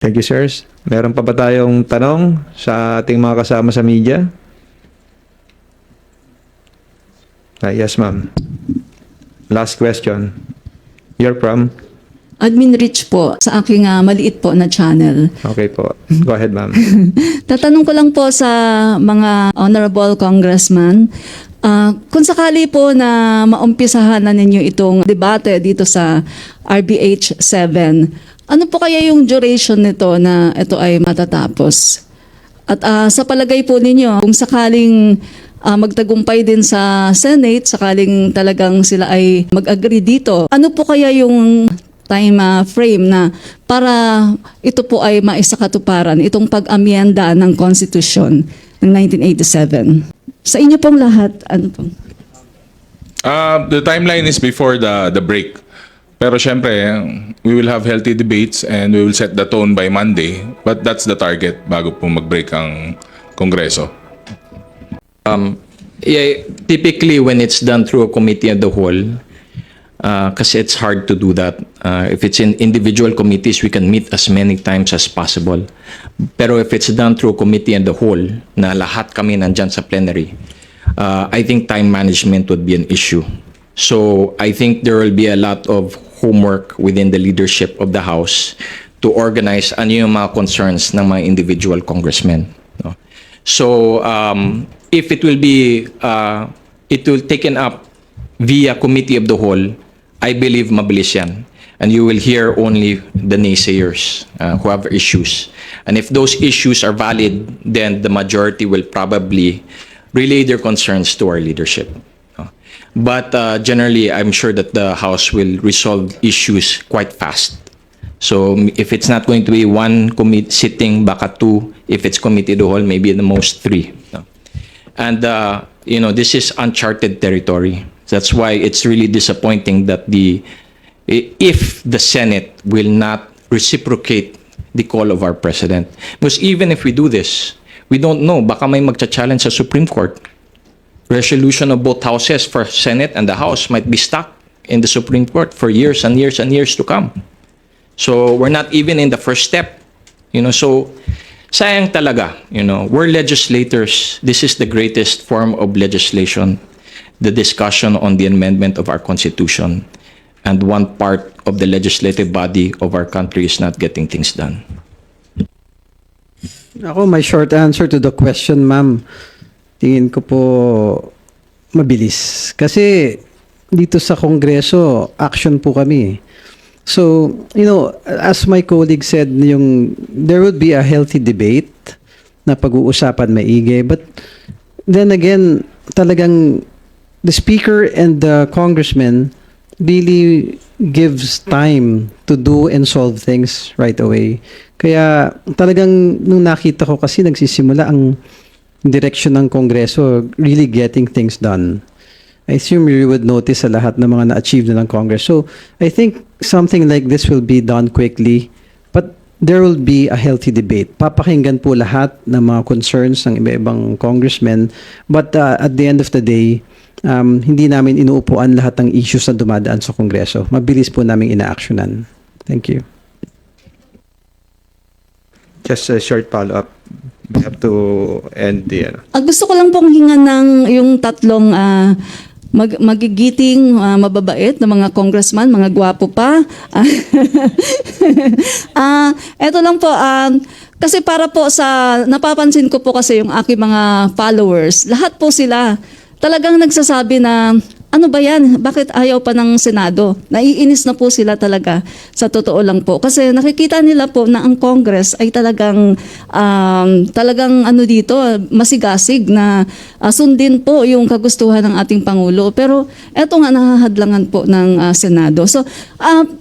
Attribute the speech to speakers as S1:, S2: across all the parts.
S1: Thank you, sirs. Meron pa ba tayong tanong sa ating mga kasama sa media? Yes, ma'am. Last question. You're from?
S2: Admin Rich po, sa aking maliit po na channel.
S1: Okay po. Go ahead, ma'am.
S2: Tatanong ko lang po sa mga honorable congressman, kung sakali po na maumpisahan na ninyo itong debate dito sa RBH 7, ano po kaya yung duration nito na ito ay matatapos? At sa palagay po ninyo, kung sakaling magtagumpay din sa Senate, sakaling talagang sila ay mag-agree dito, ano po kaya yung time frame na para ito po ay maisakatuparan, itong pag-amyenda ng Constitution ng 1987? Sa inyo pong lahat, ano po?
S3: The timeline is before the break. Pero syempre, we will have healthy debates and we will set the tone by Monday. But that's the target bago po mag-break ang Kongreso.
S4: Yeah, typically when it's done through a committee of the whole, kasi it's hard to do that. If it's in individual committees, we can meet as many times as possible. Pero if it's done through a committee of the whole, na lahat kami nandyan sa plenary, I think time management would be an issue. So I think there will be a lot of homework within the leadership of the House to organize ano yung mga concerns ng mga individual congressmen. No? So if it will be taken up via committee of the whole, I believe mabilis yan. And you will hear only the naysayers who have issues. And if those issues are valid, then the majority will probably relay their concerns to our leadership. But generally, I'm sure that the House will resolve issues quite fast. So if it's not going to be one sitting, baka two. If it's committee of the whole, maybe at the most 3. And this is uncharted territory. That's why it's really disappointing that if the Senate will not reciprocate the call of our president. Because even if we do this, we don't know, baka may magcha-challenge sa Supreme Court. Resolution of both houses for Senate and the House might be stuck in the Supreme Court for years and years and years to come. So we're not even in the first step. So sayang talaga, we're legislators. This is the greatest form of legislation, the discussion on the amendment of our Constitution. And one part of the legislative body of our country is not getting things done.
S5: Ako, my short answer to the question, ma'am, tingin ko po mabilis. Kasi dito sa Kongreso, action po kami. So, as my colleague said, there would be a healthy debate na pag-uusapan maigi. But then again, talagang the speaker and the congressman really gives time to do and solve things right away. Kaya talagang nung nakita ko kasi nagsisimula ang direction ng Kongreso really getting things done. I assume you would notice sa lahat ng mga na-achieve na ng Congress. So I think something like this will be done quickly, but there will be a healthy debate. Papakinggan po lahat ng mga concerns ng iba-ibang congressmen, but at the end of the day, hindi namin inuupuan lahat ng issues na dumadaan sa Kongreso. Mabilis po namin ina-actionan. Thank you.
S1: Just a short follow-up. We have to end the...
S2: Gusto ko lang pong hingan ng yung tatlong magigiting, mababait na mga congressman, mga gwapo pa. Eto lang po, kasi para po sa, napapansin ko po kasi yung aking mga followers, lahat po sila talagang nagsasabi na, ano ba yan? Bakit ayaw pa ng Senado? Naiinis na po sila talaga, sa totoo lang po. Kasi nakikita nila po na ang Congress ay talagang dito, masigasig na sundin po yung kagustuhan ng ating Pangulo. Pero eto nga nahahadlangan po ng Senado. So,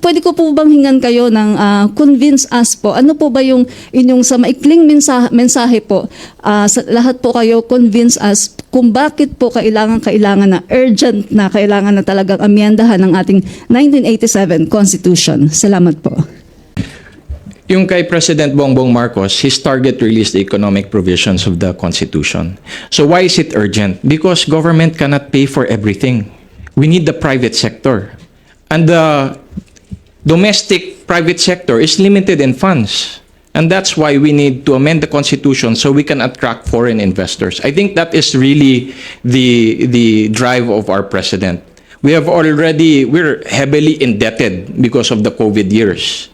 S2: pwede ko po bang hingan kayo ng convince us po? Ano po ba yung inyong sa maikling mensahe po? Sa lahat po kayo, convince us kung bakit po kailangan na urgent na kailangan na talagang amyendahan ng ating 1987 Constitution. Salamat po.
S4: Yung kay President Bongbong Marcos, his target really is the economic provisions of the Constitution. So why is it urgent? Because government cannot pay for everything. We need the private sector. And the domestic private sector is limited in funds. And that's why we need to amend the Constitution so we can attract foreign investors. I think that is really the drive of our president. We're heavily indebted because of the COVID years.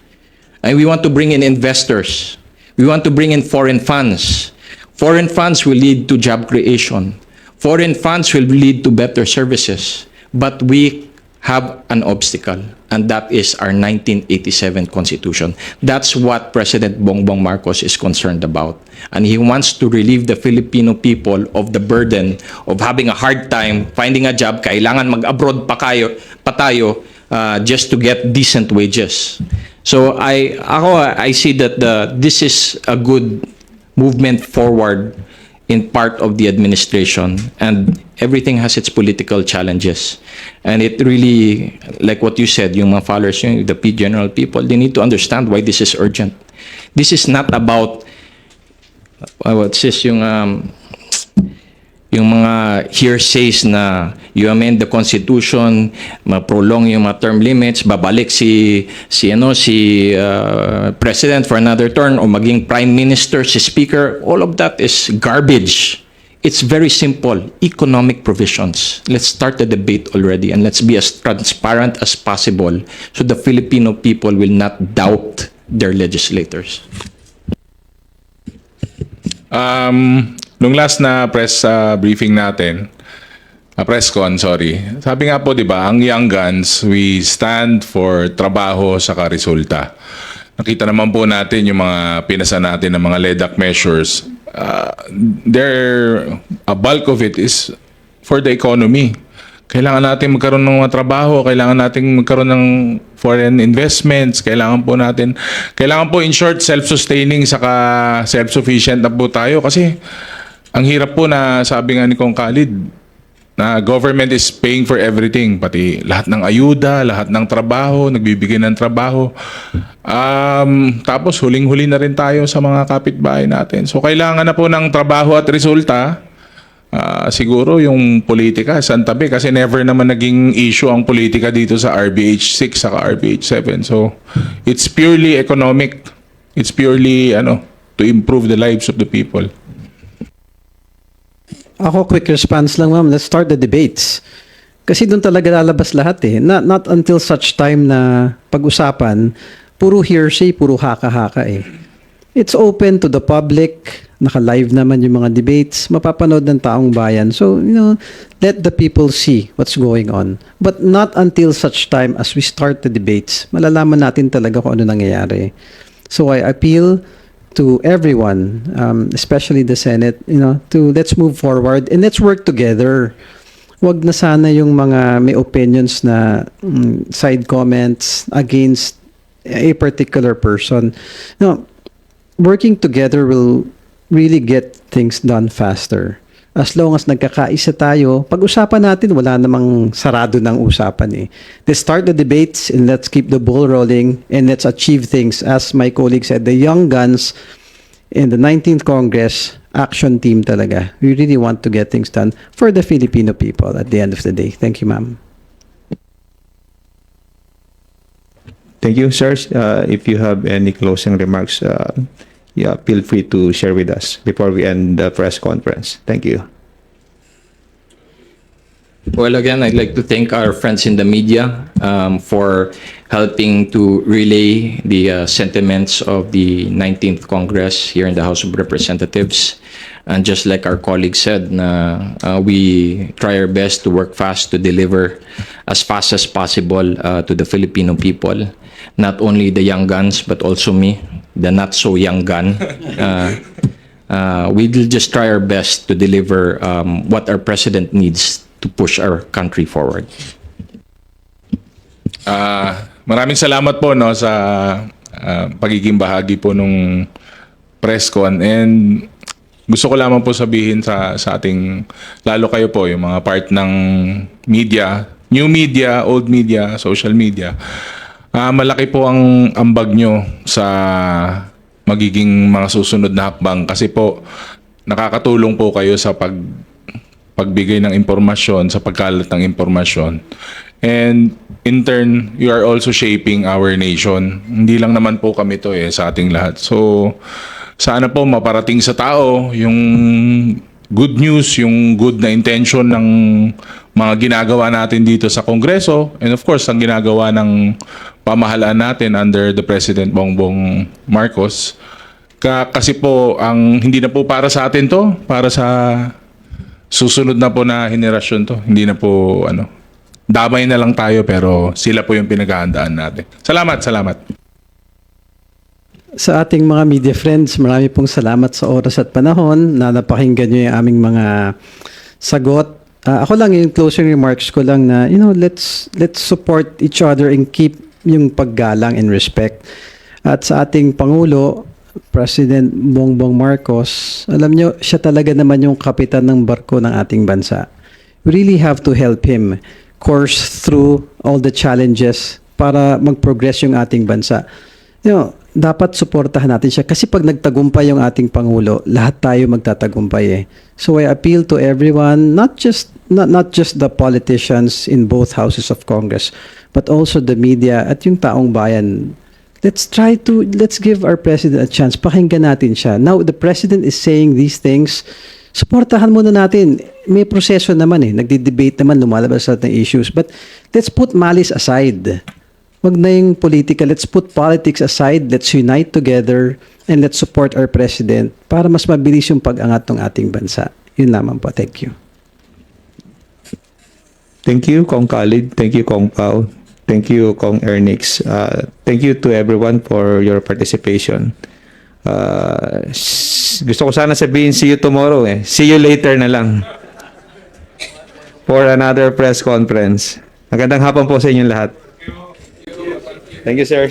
S4: And we want to bring in investors. We want to bring in foreign funds. Foreign funds will lead to job creation. Foreign funds will lead to better services. But we have an obstacle, and that is our 1987 Constitution. That's what President Bongbong Marcos is concerned about. And he wants to relieve the Filipino people of the burden of having a hard time finding a job. Kailangan mag-abroad pa tayo just to get decent wages. So I see that this is a good movement forward in part of the administration, and everything has its political challenges. And it really, like what you said, yung mga followers, the general people, they need to understand why this is urgent. This is not about what's this, yung mga hearsays na you amend the Constitution, ma-prolong yung mga term limits, babalik si President for another term, o maging Prime Minister, si Speaker. All of that is garbage. It's very simple. Economic provisions. Let's start the debate already, and let's be as transparent as possible so the Filipino people will not doubt their legislators.
S3: Nung last na press briefing natin, press con, sorry. Sabi nga po, di ba, ang Young Guns, we stand for trabaho sa resulta. Nakita naman po natin yung mga pinasa natin ng mga LEDAC measures. A bulk of it is for the economy. Kailangan natin magkaroon ng mga trabaho, kailangan natin magkaroon ng foreign investments, kailangan po in short, self-sustaining, saka self-sufficient na po tayo. Kasi ang hirap po na sabi nga ni Kong Khalid, na government is paying for everything, pati lahat ng ayuda, lahat ng trabaho, nagbibigay ng trabaho. Tapos huling-huli na rin tayo sa mga kapitbahay natin. So kailangan na po ng trabaho at resulta. Siguro yung politika santabi, kasi never naman naging issue ang politika dito sa RBH 6 saka RBH 7. So it's purely economic. It's purely to improve the lives of the people.
S5: Ako, quick response lang, ma'am. Let's start the debates. Kasi doon talaga lalabas lahat eh. Not until such time na pag-usapan, puro hearsay, puro haka-haka eh. It's open to the public. Naka-live naman yung mga debates. Mapapanood ng taong bayan. So, let the people see what's going on. But not until such time as we start the debates, malalaman natin talaga kung ano nangyayari. So, I appeal to everyone, especially the Senate, to let's move forward and let's work together. Wag na sana yung mga may opinions na side comments against a particular person. Working together will really get things done faster. As long as nagkakaisa tayo, pag-usapan natin, wala namang sarado ng usapan eh. Let's start the debates and let's keep the ball rolling and let's achieve things. As my colleague said, the Young Guns in the 19th Congress, action team talaga. We really want to get things done for the Filipino people at the end of the day. Thank you, ma'am.
S1: Thank you, sir. If you have any closing remarks, feel free to share with us before we end the press conference. Thank you.
S4: Well, again, I'd like to thank our friends in the media for helping to relay the sentiments of the 19th Congress here in the House of Representatives. And just like our colleague said, we try our best to work fast to deliver as fast as possible to the Filipino people. Not only the young guns, but also me, the not so young gun. We will just try our best to deliver what our president needs to push our country forward.
S3: Maraming salamat po sa pagiging bahagi po nung press con, and gusto ko lamang po sabihin sa ating, lalo kayo po, yung mga part ng media, new media, old media, social media, malaki po ang ambag nyo sa magiging mga susunod na hakbang, kasi po nakakatulong po kayo sa pagbigay ng impormasyon, sa pagkalat ng impormasyon. And in turn, you are also shaping our nation. Hindi lang naman po kami to sa ating lahat. So, sana po maparating sa tao yung good news, yung good na intention ng mga ginagawa natin dito sa Kongreso, and of course, ang ginagawa ng pamahalaan natin under the President Bongbong Marcos. Kasi po, hindi na po para sa atin to, para sa susunod na po na henerasyon to. Hindi na po, damay na lang tayo, pero sila po yung pinaghahandaan natin. Salamat, salamat.
S5: Sa ating mga media friends, marami pong salamat sa oras at panahon na napakinggan nyo yung aming mga sagot. Ako lang, yung closing remarks ko lang na, let's support each other and keep yung paggalang and respect. At sa ating Pangulo, President Bongbong Marcos, alam nyo, siya talaga naman yung kapitan ng barko ng ating bansa. We really have to help him course through all the challenges para mag-progress yung ating bansa. Dapat suportahan natin siya kasi pag nagtagumpay yung ating Pangulo, lahat tayo magtatagumpay eh. So I appeal to everyone, not just the politicians in both houses of Congress, but also the media at yung taong bayan. Let's give our president a chance. Pakinggan natin siya. Now, the president is saying these things. Suportahan muna natin. May proseso naman eh. Nagdi-debate naman, lumalabas natin ng issues. But let's put malice aside. Wag na yung politika. Let's put politics aside. Let's unite together and let's support our president para mas mabilis yung pag-angat ng ating bansa. Yun lamang po. Thank you.
S1: Thank you, Kong Khalid. Thank you, Kong Pao. Thank you, Kong Ernix. Thank you to everyone for your participation. Gusto ko sana sabihin see you tomorrow eh. See you later na lang for another press conference. Magandang hapon po sa inyong lahat. Thank you, sir.